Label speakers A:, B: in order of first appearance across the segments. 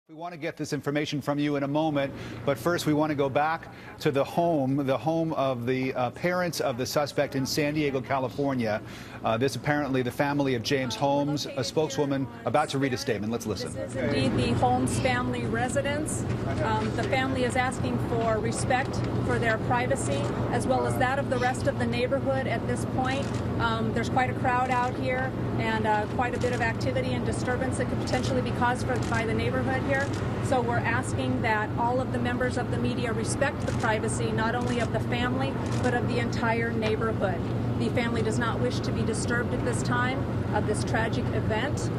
A: We want to get this information from you in a moment, but first we want to go back to the home of the parents of the suspect in San Diego, California. This apparently the family of James Holmes, a spokeswoman about to read a statement. Let's listen.
B: This is indeed the Holmes family residence. The family is asking for respect for their privacy, as well as that of the rest of the neighborhood at this point. There's quite a crowd out here and quite a bit of activity and disturbance that could potentially be caused by the neighborhood here. So we're asking that all of the members of the media respect the privacy, not only of the family, but of the entire neighborhood. The family does not wish to be disturbed at this time of this tragic event,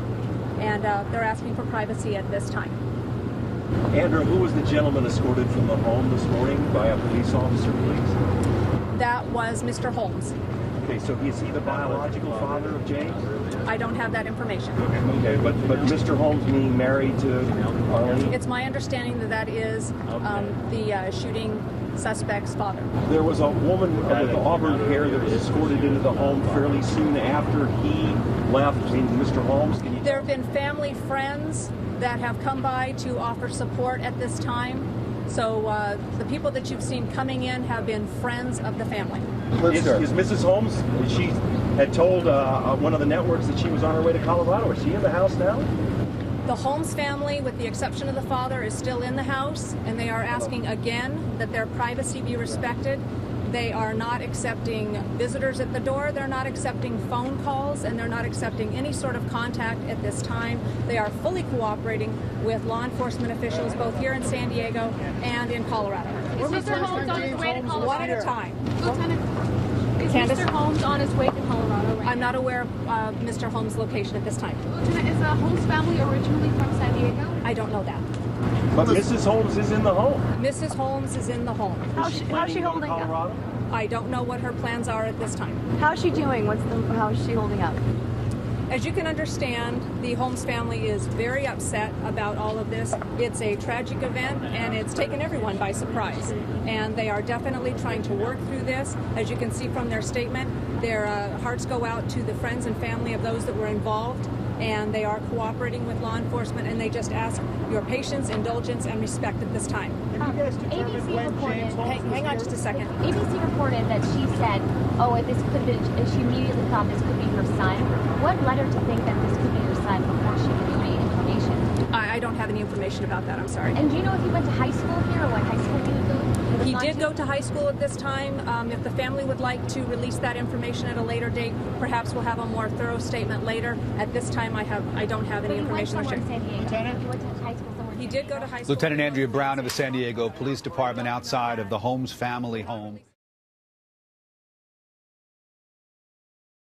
B: and they're asking for privacy at this time.
C: Andrew, who was the gentleman escorted from the home this morning by a police officer, please?
B: That was Mr. Holmes.
C: Okay, so is he the biological father of James?
B: I don't have that information.
C: Okay, but Mr. Holmes being married to Arlene?
B: It's my understanding that that is the shooting suspect's father.
C: There was a woman with auburn hair that was escorted into the home fairly soon after he left. Mr. Holmes, can you...
B: There have been family friends that have come by to offer support at this time. So the people that you've seen coming in have been friends of the family.
C: Is Mrs. Holmes, she had told one of the networks that she was on her way to Colorado. Is she in the house now?
B: The Holmes family, with the exception of the father, is still in the house, and they are asking again that their privacy be respected. They are not accepting visitors at the door, they're not accepting phone calls, and they're not accepting any sort of contact at this time. They are fully cooperating with law enforcement officials both here in San Diego and in Colorado.
D: Is Mr. Holmes on his way to Colorado?
B: One at a time.
D: Lieutenant, is
B: Candace?
D: Mr. Holmes on his way to Colorado right
B: I'm not aware of Mr. Holmes' location at this time.
D: Lieutenant, is the Holmes family originally from San Diego?
B: I don't know that.
C: But Mrs. Holmes is in the home.
B: Mrs. Holmes is in the home.
D: How's she holding up?
C: Colorado?
B: I don't know what her plans are at this time.
D: How's she doing? How is she holding up?
B: As you can understand, the Holmes family is very upset about all of this. It's a tragic event, and it's taken everyone by surprise. And they are definitely trying to work through this. As you can see from their statement, their hearts go out to the friends and family of those that were involved, and they are cooperating with law enforcement, and they just ask your patience, indulgence, and respect at this time.
D: ABC reported.
B: Hang on just a second.
E: ABC reported that she said, "Oh, this could be." She immediately thought this could be her son. What led her to think that this could be her son before she knew any information?
B: I don't have any information about that. I'm sorry.
E: And do you know if he went to high school here or what high school he would go?
B: He did go to high school at this time. If the family would like to release that information at a later date, perhaps we'll have a more thorough statement later. At this time, I don't have any information to share. He did go to high school.
A: Lieutenant Andrea Brown of the San Diego Police Department outside of the Holmes family home.